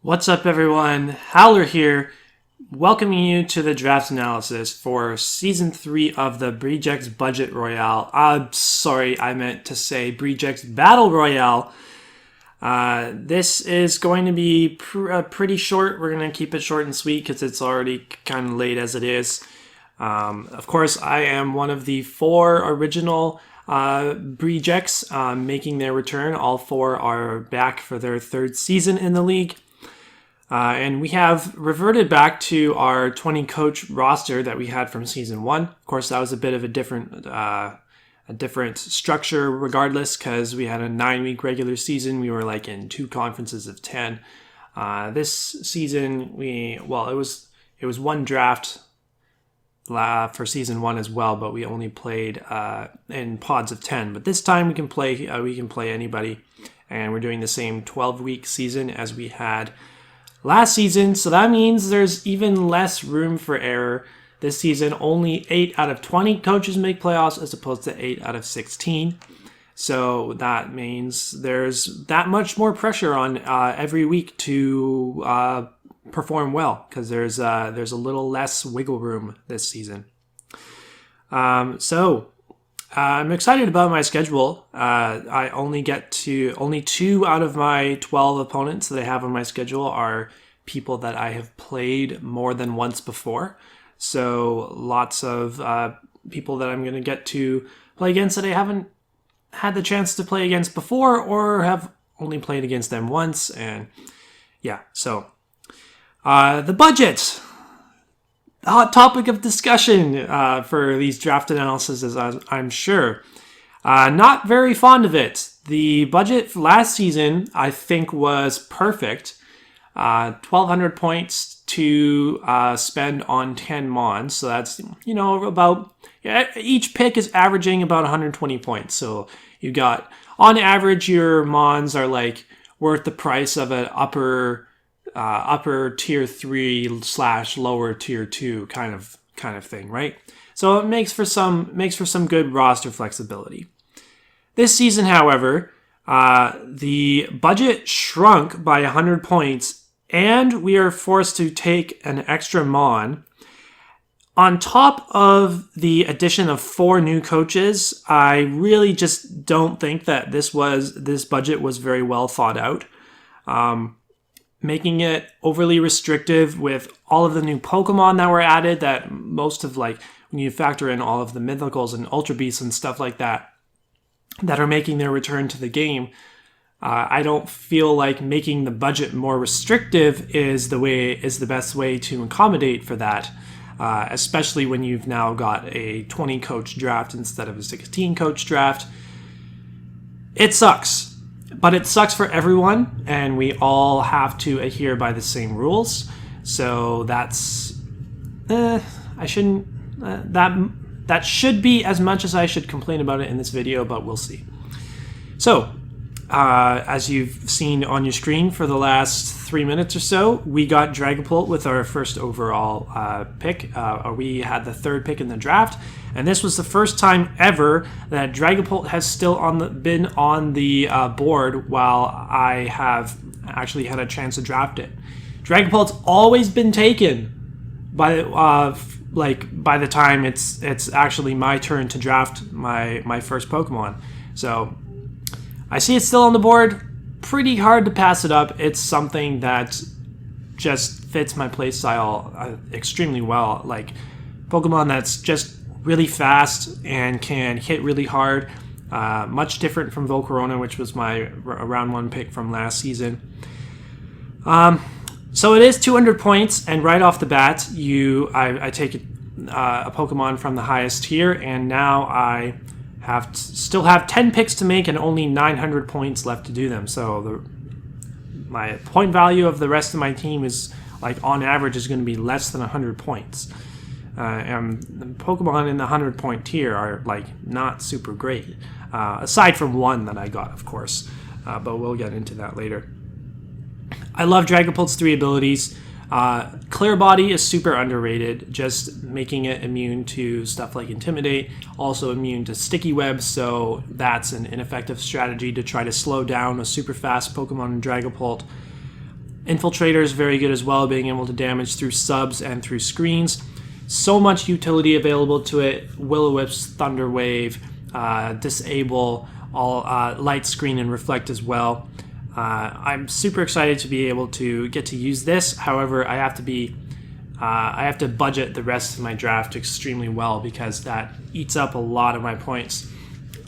What's up, everyone? Howler here, welcoming you to the draft analysis for Season 3 of the Breedjects Budget Royale. I'm sorry, I meant to say Breedjects Battle Royale. This is going to be pretty short. We're going to keep it short and sweet because it's already kind of late as it is. Of course, I am one of the 4 original Breedjects making their return. All 4 are back for their 3rd season in the league. And we have reverted back to our 20-coach roster that we had from Season 1. Of course, that was a bit of a different structure regardless, because we had a 9-week regular season. We were like in 2 conferences of 10. This season, it was 1 draft for Season 1 as well, but we only played in pods of 10. But this time we can play anybody, and we're doing the same 12-week season as we had last season, so that means there's even less room for error. This season, only 8 out of 20 coaches make playoffs as opposed to 8 out of 16. So that means there's that much more pressure on every week to perform well, because there's a little less wiggle room this season. I'm excited about my schedule. I only 2 out of my 12 opponents that I have on my schedule are people that I have played more than once before. So lots of people that I'm going to get to play against that I haven't had the chance to play against before or have only played against them once. And yeah, so the budget. The hot topic of discussion for these draft analyses, I'm sure. Not very fond of it. The budget for last season, I think, was perfect. 1,200 points to spend on 10 Mons. So that's, each pick is averaging about 120 points. So you got, on average, your Mons are like worth the price of an upper tier 3 / lower tier 2 kind of thing, right? So it makes for some good roster flexibility. This season, however, the budget shrunk by 100 points, and we are forced to take an extra Mon. On top of the addition of 4 new coaches, I really just don't think that this budget was very well thought out. Making it overly restrictive with all of the new Pokemon that were added, that most of, when you factor in all of the mythicals and Ultra Beasts and stuff like that are making their return to the game, I don't feel like making the budget more restrictive is the best way to accommodate for that, especially when you've now got a 20-coach draft instead of a 16-coach draft. It sucks. But it sucks for everyone, and we all have to adhere by the same rules. So that's that should be as much as I should complain about it in this video, but we'll see. So, as you've seen on your screen for the last 3 minutes or so, we got Dragopol with our first overall pick. We had the 3rd pick in the draft, and this was the first time ever that Dragopol has still been on the board while I have actually had a chance to draft it. Dragopol's always been taken by the time it's actually my turn to draft my first Pokemon. So I see it's still on the board. Pretty hard to pass it up. It's something that just fits my playstyle extremely well. Like Pokemon that's just really fast and can hit really hard. Much different from Volcarona, which was my round 1 pick from last season. So it is 200 points, and right off the bat, I take a Pokemon from the highest tier, and now I still have 10 picks to make and only 900 points left to do them. So my point value of the rest of my team is, on average, is going to be less than 100 points. And the Pokemon in the 100-point tier are, not super great. Aside from 1 that I got, of course. But we'll get into that later. I love Dragopol's 3 abilities. Clear Body is super underrated, just making it immune to stuff like Intimidate, also immune to Sticky Web, so that's an ineffective strategy to try to slow down a super fast Pokemon in Dragopol. Infiltrator is very good as well, being able to damage through subs and through screens. So much utility available to it. Will-O-Wisp, Thunder Wave, Disable, all Light Screen and Reflect as well. I'm super excited to be able to get to use this. However, I have to budget the rest of my draft extremely well because that eats up a lot of my points.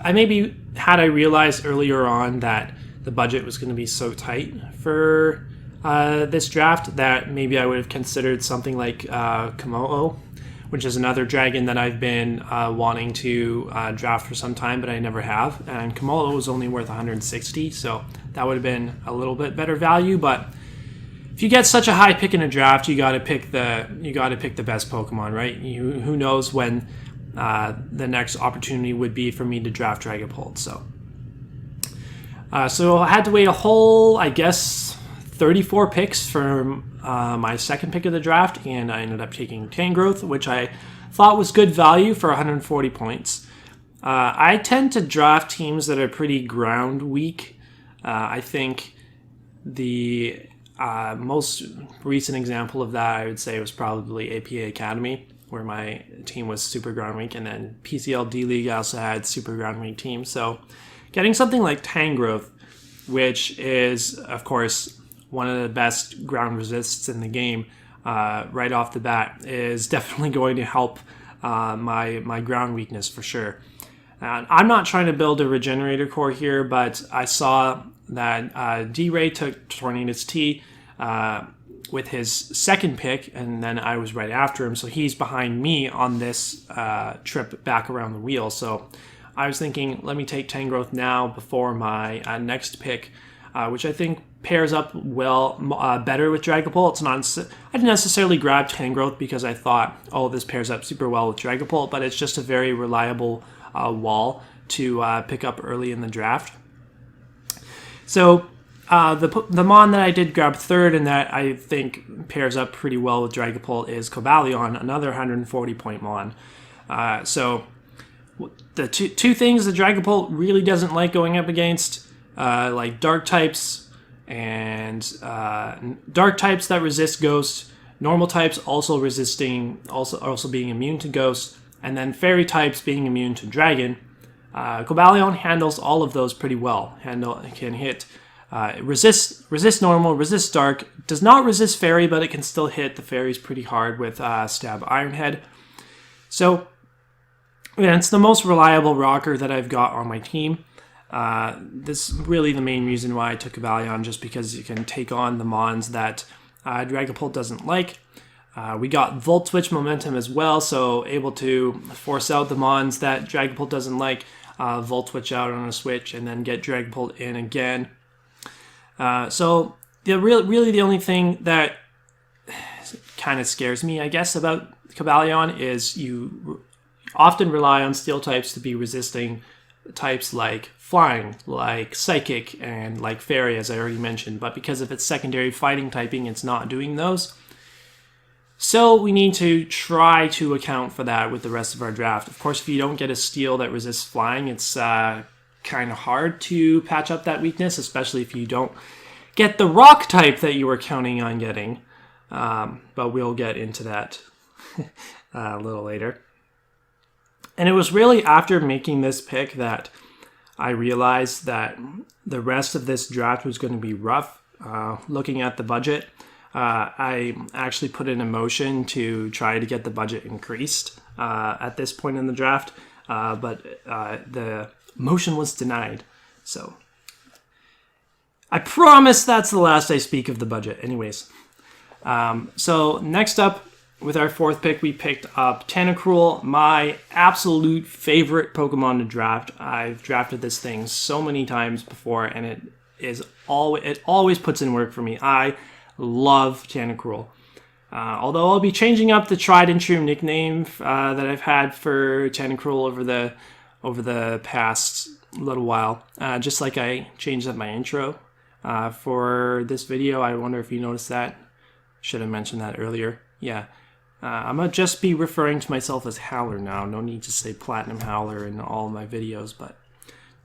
Had I realized earlier on that the budget was going to be so tight for this draft, that maybe I would have considered something like Komodo, which is another dragon that I've been wanting to draft for some time, but I never have. And Komodo was only worth 160, so that would have been a little bit better value. But if you get such a high pick in a draft, you got to pick the best Pokemon, right? Who knows when the next opportunity would be for me to draft Dragopol. So I had to wait a whole, I guess, 34 picks for my second pick of the draft, and I ended up taking Tangrowth, which I thought was good value for 140 points. I tend to draft teams that are pretty ground weak. I think the most recent example of that, I would say, was probably APA Academy, where my team was super ground weak, and then PCL D-League also had super ground weak teams. So getting something like Tangrowth, which is, of course, one of the best ground resists in the game, right off the bat, is definitely going to help my ground weakness for sure. I'm not trying to build a regenerator core here, but I saw that D-Ray took Tornadus T with his second pick, and then I was right after him, so he's behind me on this trip back around the wheel. So I was thinking, let me take Tangrowth now before my next pick, which I think pairs up well better with Dragopol. I didn't necessarily grab Tangrowth because I thought, oh, this pairs up super well with Dragopol, but it's just a very reliable wall to pick up early in the draft. So the Mon that I did grab third and that I think pairs up pretty well with Dragopol is Caballon, another 140 point Mon. So the two things that Dragopol really doesn't like going up against, like dark types and dark types that resist Ghost, normal types also being immune to Ghost, and then fairy types being immune to Dragon. Caballon handles all of those pretty well. Can hit resist normal, resist dark, does not resist fairy, but it can still hit the fairies pretty hard with Stab Ironhead. So yeah, it's the most reliable rocker that I've got on my team. This is really the main reason why I took Caballon, just because you can take on the Mons that Dragopol doesn't like. We got Volt Switch momentum as well, so able to force out the Mons that Dragopol doesn't like, Volt Switch out on a switch, and then get Dragopol in again. So really the only thing that kind of scares me, I guess, about Caballon is you often rely on steel types to be resisting types like flying, like psychic, and like fairy, as I already mentioned, but because of its secondary fighting typing, it's not doing those. So we need to try to account for that with the rest of our draft. Of course, if you don't get a steel that resists flying, it's kind of hard to patch up that weakness, especially if you don't get the rock type that you were counting on getting. But we'll get into that a little later. And it was really after making this pick that I realized that the rest of this draft was going to be rough. Looking at the budget, I actually put in a motion to try to get the budget increased at this point in the draft, but the motion was denied. So I promise that's the last I speak of the budget. Anyways, so next up, with our fourth pick, we picked up Tenacruel, my absolute favorite Pokemon to draft. I've drafted this thing so many times before, and it always puts in work for me. I love Tenacruel. Although I'll be changing up the tried and true nickname that I've had for Tenacruel over the past little while. Just like I changed up my intro for this video. I wonder if you noticed that. Should have mentioned that earlier. Yeah. I'm going to just be referring to myself as Howler now. No need to say PlatinumHowler in all my videos, but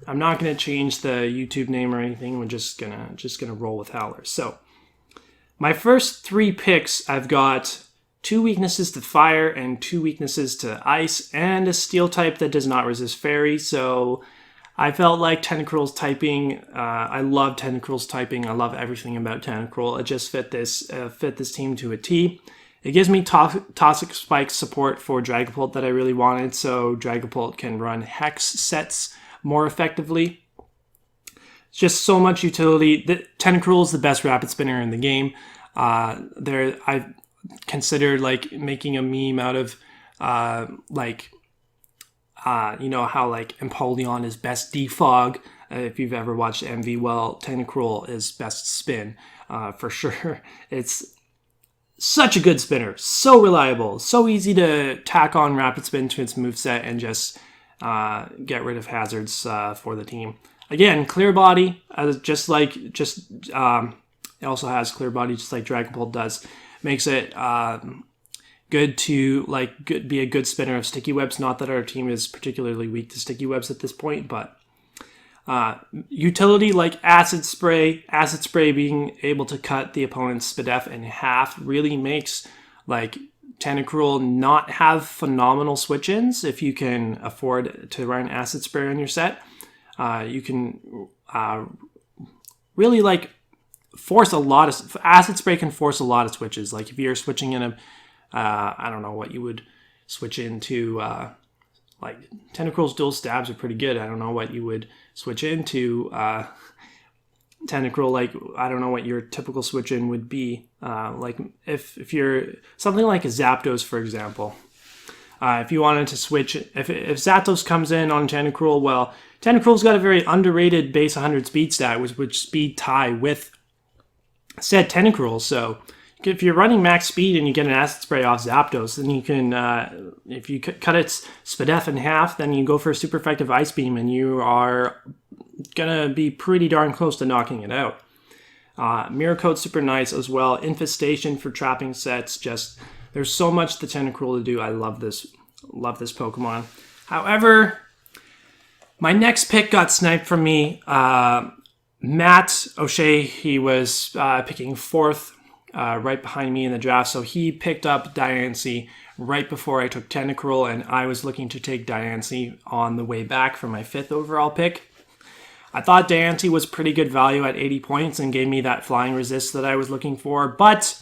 I'm not going to change the YouTube name or anything. We're just gonna roll with Howler. So, My first 3 picks, I've got 2 weaknesses to fire and 2 weaknesses to ice, and a steel type that does not resist fairy, so I felt like Tenacruel's typing, I love Tenacruel's typing, I love everything about Tenacruel. It just fit this team to a T. It gives me Toxic Spike support for Dragopol that I really wanted, so Dragopol can run Hex sets more effectively. It's just so much utility. Tenacruel is the best rapid spinner in the game. I've considered like making a meme out of you know how like Empoleon is best defog. If you've ever watched MV, well, Tenacruel is best spin for sure. It's such a good spinner, so reliable, so easy to tack on rapid spin to its moveset and just get rid of hazards for the team. Again, clear body, it also has clear body just like Dragopol does. Makes it good to be a good spinner of sticky webs. Not that our team is particularly weak to sticky webs at this point, but utility like acid spray being able to cut the opponent's Spadef in half really makes like Tenacruel not have phenomenal switch-ins. If you can afford to run acid spray on your set, you can really like force a lot of acid spray can force a lot of switches. Like if you're switching in a I don't know what you would switch into. Like Tenacruel's dual stabs are pretty good. I don't know what you would switch into. Tenacruel, like I don't know what your typical switch in would be. Like if you're something like a Zapdos, for example. If you wanted to switch, if Zapdos comes in on Tenacruel, well, Tenacruel's got a very underrated base 100 speed stat, which speed tie with said Tenacruel. So if you're running max speed and you get an acid spray off Zapdos, then you can, if you cut its Spadef in half, then you go for a super effective Ice Beam and you are going to be pretty darn close to knocking it out. Mirror Coat's super nice as well. Infestation for trapping sets. Just, there's so much to Tenacruel to do. I love this Pokemon. However, my next pick got sniped from me. Matt O'Shea, he was picking 4th. Right behind me in the draft, so he picked up Diancie right before I took Tenacruel, and I was looking to take Diancie on the way back for my 5th overall pick. I thought Diancie was pretty good value at 80 points and gave me that flying resist that I was looking for, but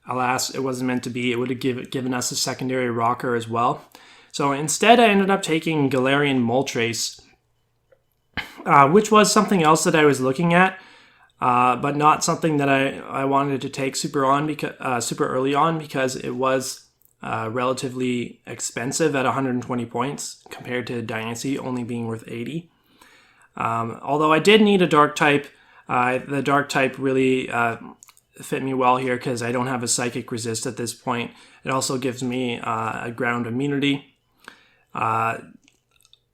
alas, it wasn't meant to be. It would have given us a secondary rocker as well. So instead, I ended up taking Galarian Moltres, which was something else that I was looking at. But not something that I wanted to take super early on because it was relatively expensive at 120 points compared to Diancie only being worth 80. Although I did need a dark type, the dark type really fit me well here because I don't have a psychic resist at this point. It also gives me a ground immunity. I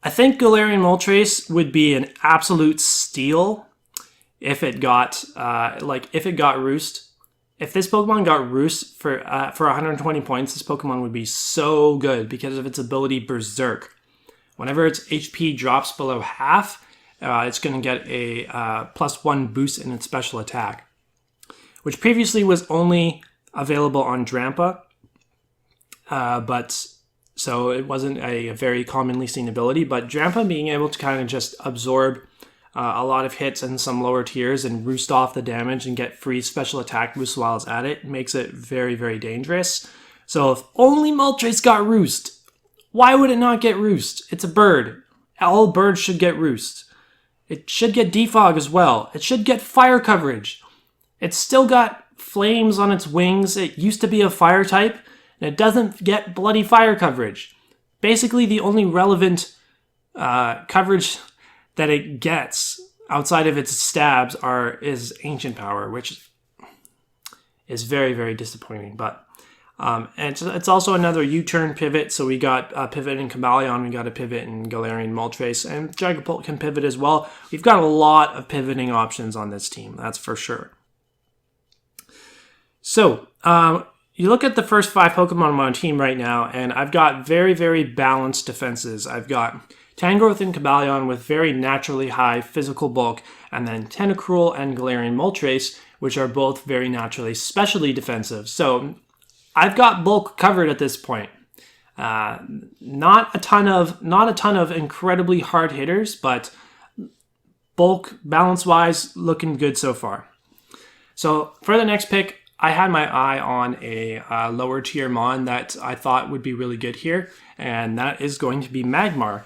think Galarian Moltres would be an absolute steal if it got Roost. If this Pokemon got Roost for 120 points, this Pokemon would be so good because of its ability Berserk. Whenever its HP drops below half, it's going to get a +1 boost in its special attack, which previously was only available on Drampa, but so it wasn't a very commonly seen ability. But Drampa being able to kind of just absorb a lot of hits in some lower tiers and roost off the damage and get free special attack boosts while it's at it makes it very, very dangerous. So if only Moltres got Roost, why would it not get Roost? It's a bird. All birds should get Roost. It should get Defog as well. It should get fire coverage. It's still got flames on its wings. It used to be a fire type, and it doesn't get bloody fire coverage. Basically, the only relevant coverage that it gets outside of its stabs is Ancient Power, which is very, very disappointing. But and it's also another U-turn pivot. So we got a pivot in Caballon, we got a pivot in Galarian Moltres, and Dragopol can pivot as well. We've got a lot of pivoting options on this team, that's for sure. So you look at the first 5 Pokemon on my team right now, and I've got very, very balanced defenses. I've got Tangrowth and Caballon with very naturally high physical bulk, and then Tenacruel and Galarian Moltres which are both very naturally specially defensive. So I've got bulk covered at this point. Not a ton of incredibly hard hitters, but bulk balance-wise looking good so far. So for the next pick, I had my eye on a lower tier mon that I thought would be really good here, and that is going to be Magmaer.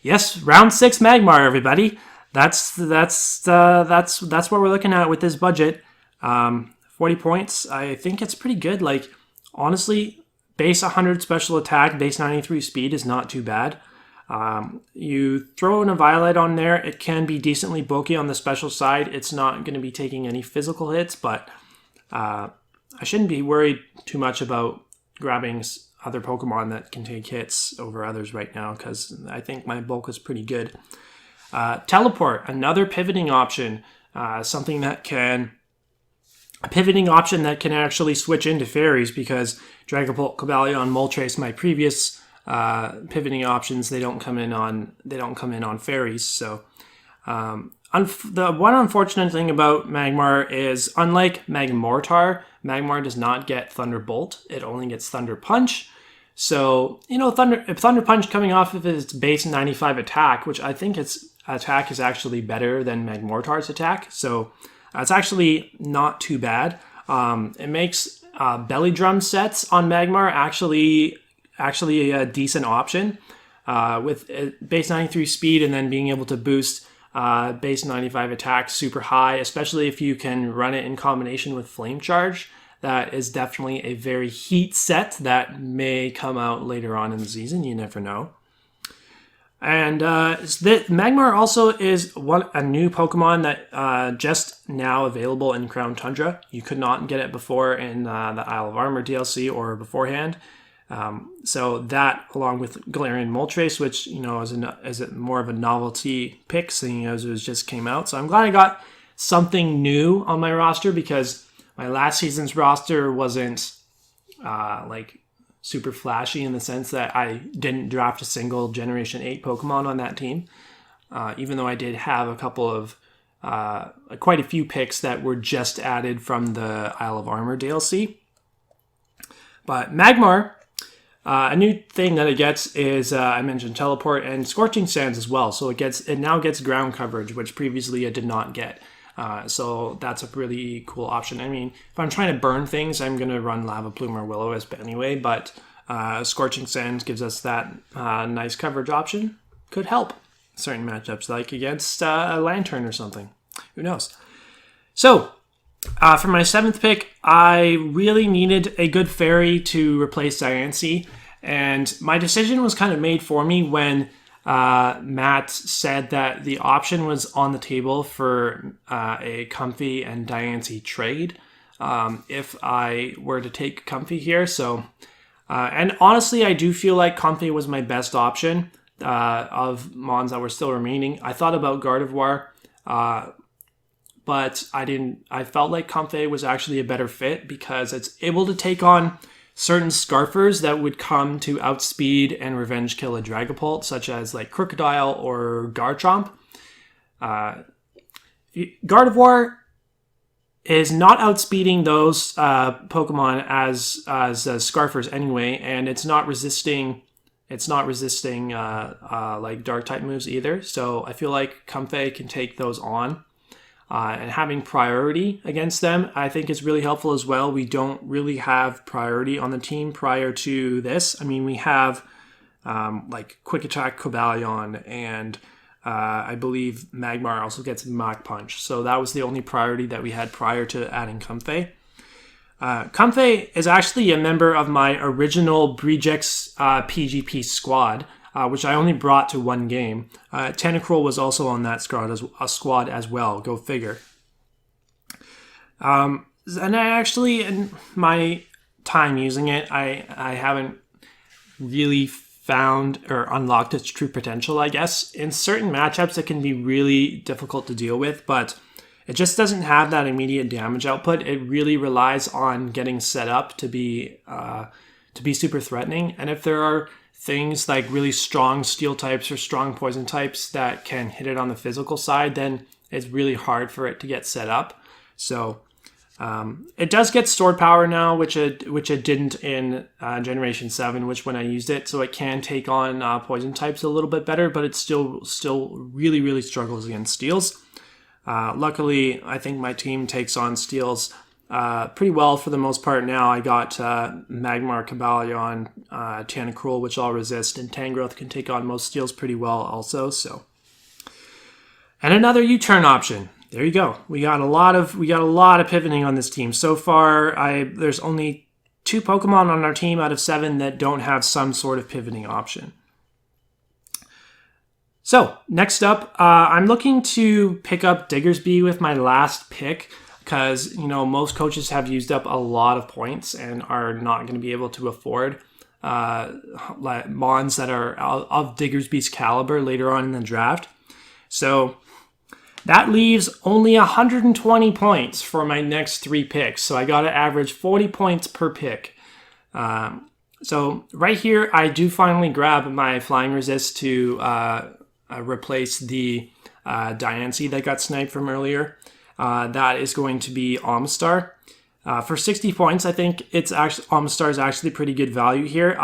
Yes, round 6 Magmaer, everybody. That's what we're looking at with this budget. 40 points. I think it's pretty good. Like, honestly, base 100 special attack, base 93 speed is not too bad. You throw in a Violet on there, it can be decently bulky on the special side. It's not going to be taking any physical hits, but I shouldn't be worried too much about grabbing other Pokemon that can take hits over others right now, because I think my bulk is pretty good. Teleport, another pivoting option, a pivoting option that can actually switch into fairies, because Dragopol, Caballon, Moltres, my previous pivoting options, they don't come in on fairies. So the one unfortunate thing about Magmaer is, unlike Magmortar, Magmaer does not get Thunderbolt. It only gets Thunder Punch. So, Thunder Punch coming off of its base 95 attack, which I think its attack is actually better than Magmortar's attack. So it's actually not too bad. It makes belly drum sets on Magmaer actually a decent option, with base 93 speed and then being able to boost base 95 attack super high, especially if you can run it in combination with Flame Charge. That is definitely a very heat set that may come out later on in the season. You never know. And Magmaer also is a new Pokemon that just now available in Crown Tundra. You could not get it before in the Isle of Armor DLC or beforehand. So that, along with Galarian Moltres, which is more of a novelty pick, seeing as it just came out. So I'm glad I got something new on my roster, because my last season's roster wasn't super flashy in the sense that I didn't draft a single Generation 8 Pokemon on that team, even though I did have a couple of quite a few picks that were just added from the Isle of Armor DLC. But Magmaer, a new thing that it gets is, I mentioned Teleport and Scorching Sands as well. So it now gets ground coverage, which previously it did not get. So that's a really cool option. I mean, if I'm trying to burn things, I'm going to run Lava Plume or Will-O-Wisp anyway, but Scorching Sands gives us that nice coverage option. Could help certain matchups, like against a Lantern or something. Who knows? So, for my 7th pick, I really needed a good fairy to replace Diancie, and my decision was kind of made for me when Matt said that the option was on the table for a Comfey and Diancie trade if I were to take Comfey here. So, and honestly, I do feel like Comfey was my best option of mons that were still remaining. I thought about Gardevoir, but I didn't. I felt like Comfey was actually a better fit because it's able to take on certain Scarfers that would come to outspeed and revenge kill a Dragopol, such as like Crocodile or Garchomp. Gardevoir is not outspeeding those Pokemon as Scarfers anyway, and it's not resisting like Dark type moves either. So I feel like Comfey can take those on. And having priority against them, I think, is really helpful as well. We don't really have priority on the team prior to this. I mean, we have like Quick Attack Caballon, and I believe Magmaer also gets Mach Punch. So that was the only priority that we had prior to adding Comfey. Comfey is actually a member of my original Breedjects PGP squad, which I only brought to one game. Tenacruel was also on that squad as well. Go figure. And I actually, in my time using it, I haven't really found or unlocked its true potential, I guess. In certain matchups, it can be really difficult to deal with, but it just doesn't have that immediate damage output. It really relies on getting set up to be super threatening. And if there are things like really strong steel types or strong poison types that can hit it on the physical side, then it's really hard for it to get set up. So it does get stored power now, which it didn't in Generation 7, which when I used it, so it can take on poison types a little bit better, but it still really, really struggles against steels. Luckily, I think my team takes on steels pretty well for the most part now. I got Magmaer, Caballon, Tenacruel, which all resist, and Tangrowth can take on most steels pretty well also. So, and another U-turn option. There you go. We got a lot of pivoting on this team so far. There's only 2 Pokemon on our team out of 7 that don't have some sort of pivoting option. So next up, I'm looking to pick up Diggersby with my last pick because most coaches have used up a lot of points and are not going to be able to afford mons that are of Diggersby's caliber later on in the draft. So that leaves only 120 points for my next 3 picks. So I got to average 40 points per pick. So right here, I do finally grab my Flying Resist to replace the Diancie that got sniped from earlier. That is going to be Amistar. For 60 points, I think Amistar is actually pretty good value here.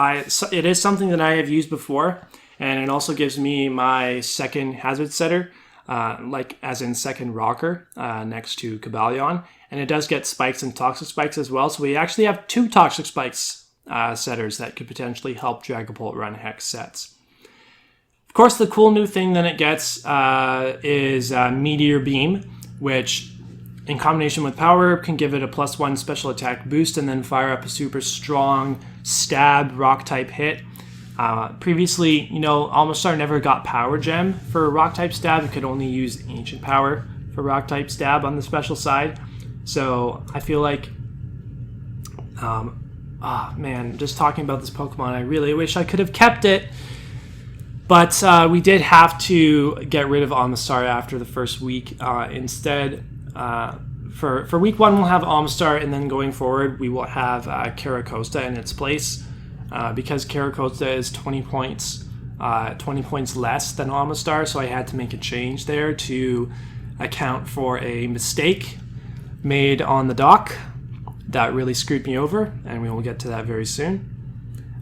It is something that I have used before, and it also gives me my second Hazard Setter. As in second rocker next to Caballon, and it does get spikes and toxic spikes as well, so we actually have 2 toxic spikes setters that could potentially help Dragopol run hex sets. Of course, the cool new thing that it gets is Meteor Beam, which in combination with Power Herb can give it a +1 special attack boost and then fire up a super strong stab rock type hit. Previously, Amistar never got Power Gem for Rock type stab. It could only use Ancient Power for Rock type stab on the special side. So I feel like, just talking about this Pokemon, I really wish I could have kept it. But we did have to get rid of Amistar after the first week. Instead, for week 1, we'll have Amistar, and then going forward, we will have Carracosta in its place. Because Carracosta is 20 points less than Amistar, so I had to make a change there to account for a mistake made on the dock that really screwed me over, and we will get to that very soon.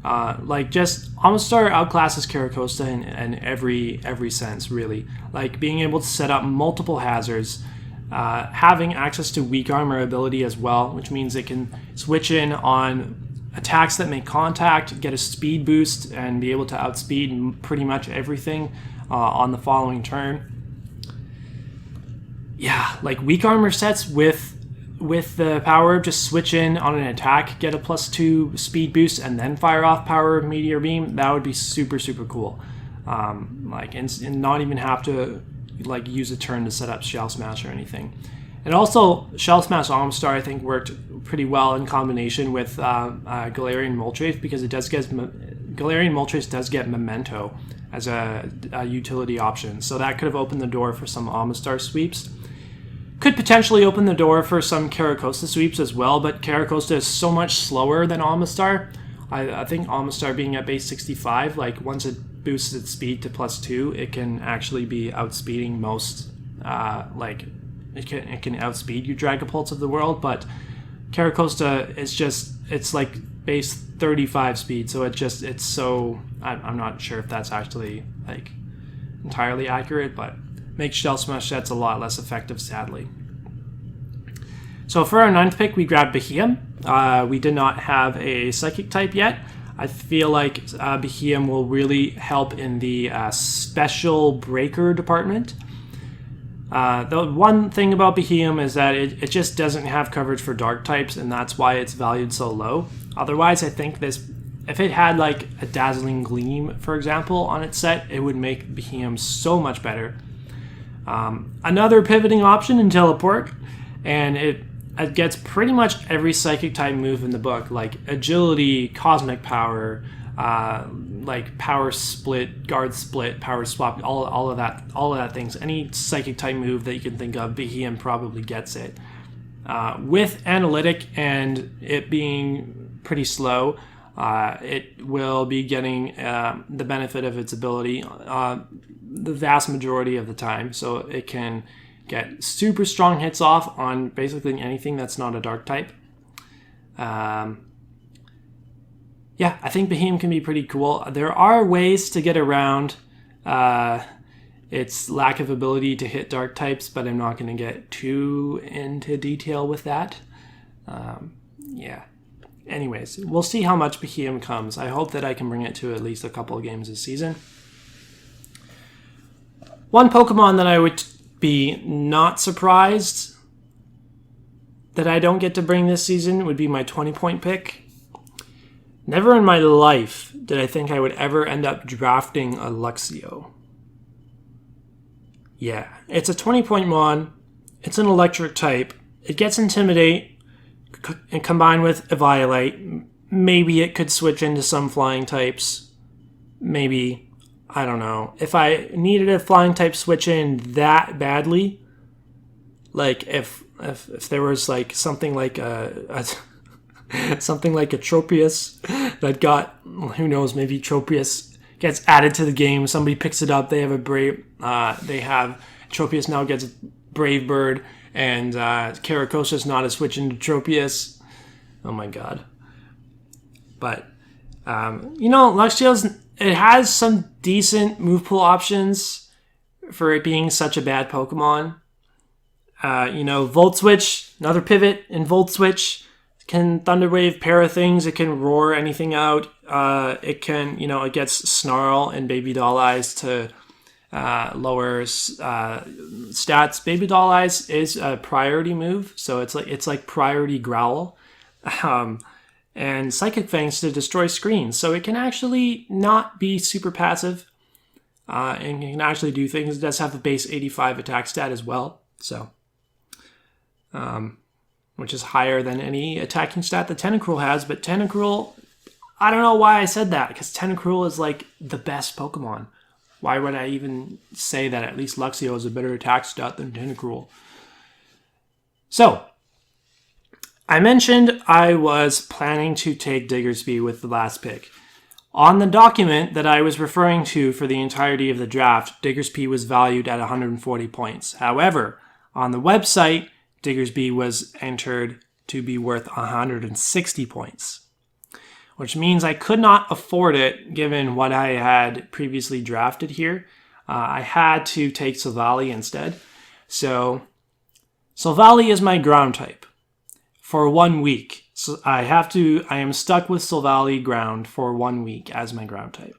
Amistar outclasses Carracosta in every sense, really. Like being able to set up multiple hazards, having access to weak armor ability as well, which means it can switch in on attacks that make contact, get a speed boost, and be able to outspeed pretty much everything on the following turn. Yeah, like weak armor sets with the Power Herb, just switch in on an attack, get a +2 speed boost, and then fire off Power Herb Meteor Beam. That would be super, super cool. And not even have to use a turn to set up Shell Smash or anything. And also, Shell Smash Amistar, I think, worked pretty well in combination with Galarian Moltres, because Galarian Moltres does get Memento as a utility option. So that could have opened the door for some Amistar sweeps. Could potentially open the door for some Carracosta sweeps as well, but Carracosta is so much slower than Amistar. I think Amistar being at base 65, once it boosts its speed to +2, it can actually be outspeeding most, It can outspeed you Dragopults of the world, but Carracosta is it's base 35 speed, so it's so, I'm not sure if that's actually entirely accurate, but makes Shell Smash sets a lot less effective, sadly. So for our 9th pick, we grabbed Beheeyem. We did not have a Psychic type yet. I feel like Beheeyem will really help in the special breaker department. The one thing about Beheeyem is that it just doesn't have coverage for dark types, and that's why it's valued so low. Otherwise, I think if it had a Dazzling Gleam, for example, on its set, it would make Beheeyem so much better. Another pivoting option in Teleport, and it gets pretty much every Psychic type move in the book, like Agility, Cosmic Power, Power Split, Guard Split, Power Swap, all of that things. Any Psychic type move that you can think of, Beheeyem probably gets it. With Analytic and it being pretty slow, it will be getting the benefit of its ability the vast majority of the time. So it can get super strong hits off on basically anything that's not a dark type. Yeah, I think Behemoth can be pretty cool. There are ways to get around its lack of ability to hit dark types, but I'm not going to get too into detail with that. Yeah. Anyways, we'll see how much Behemoth comes. I hope that I can bring it to at least a couple of games this season. One Pokemon that I would be not surprised that I don't get to bring this season would be my 20-point pick. Never in my life did I think I would ever end up drafting a Luxio. Yeah, it's a 20-point mon. It's an electric type. It gets Intimidate and combined with Eviolite. Maybe it could switch into some flying types. Maybe. I don't know. If I needed a flying type switch in that badly, like if there was like something like a something like a Tropius that got, who knows, maybe Tropius gets added to the game, somebody picks it up, they have Tropius now gets Brave Bird, and Caracosa's not a switch into Tropius. Oh my god. But, Luxio's, it has some decent move pool options for it being such a bad Pokemon. Volt Switch, another pivot in Volt Switch. Can Thunder Wave pair of things. It can roar anything out. It can, it gets Snarl and Baby Doll Eyes to lower stats. Baby Doll Eyes is a priority move, so it's like priority Growl. And Psychic Fangs to destroy screens, so it can actually not be super passive, and can actually do things. It does have a base 85 attack stat as well, so which is higher than any attacking stat that Tenacruel has. But Tenacruel, I don't know why I said that, because Tenacruel is like the best Pokemon. Why would I even say that at least Luxio is a better attack stat than Tenacruel? So, I mentioned I was planning to take Diggersby with the last pick. On the document that I was referring to for the entirety of the draft, Diggersby was valued at 140 points. However, on the website, Diggersby was entered to be worth 160 points, which means I could not afford it given what I had previously drafted here. I had to take Silvally instead. So, Silvally is my ground type for 1 week. So I am stuck with Silvally ground for 1 week as my ground type.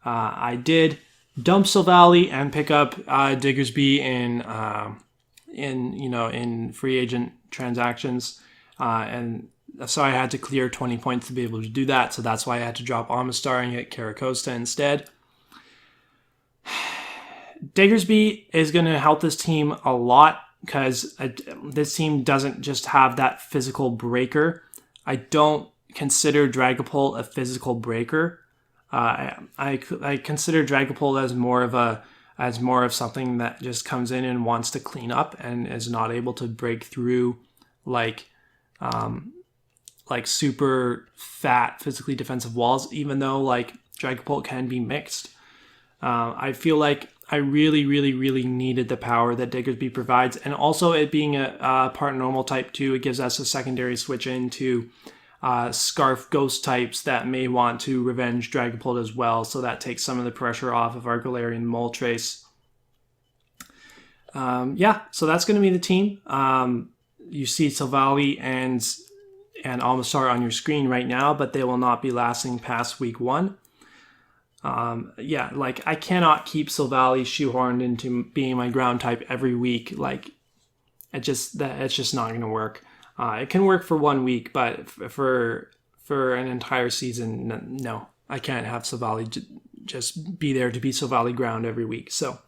I did dump Silvally and pick up Diggersby in free agent transactions, and so I had to clear 20 points to be able to do that. So that's why I had to drop Amistar and get Caracosta instead. Diggersby is going to help this team a lot, because this team doesn't just have that physical breaker. I don't consider Dragopol a physical breaker. I consider Dragopol as more of something that just comes in and wants to clean up and is not able to break through like super fat physically defensive walls, even though like Dragopol can be mixed. I feel like I really, really, really needed the power that Diggersby provides, and also it being a part normal type too, it gives us a secondary switch into Scarf Ghost types that may want to revenge Dragopol as well, so that takes some of the pressure off of our Galarian Moltres. So that's going to be the team. You see Silvally and Amistar on your screen right now, but they will not be lasting past week 1. I cannot keep Silvally shoehorned into being my ground type every week. Like, it's just not going to work. It can work for 1 week, but for an entire season, no. I can't have Silvally just be there to be Silvally ground every week. So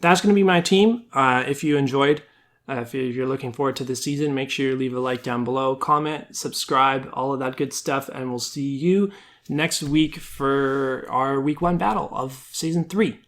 that's going to be my team. If you enjoyed, if you're looking forward to this season, make sure you leave a like down below, comment, subscribe, all of that good stuff, and we'll see you next week for our week 1 battle of season 3.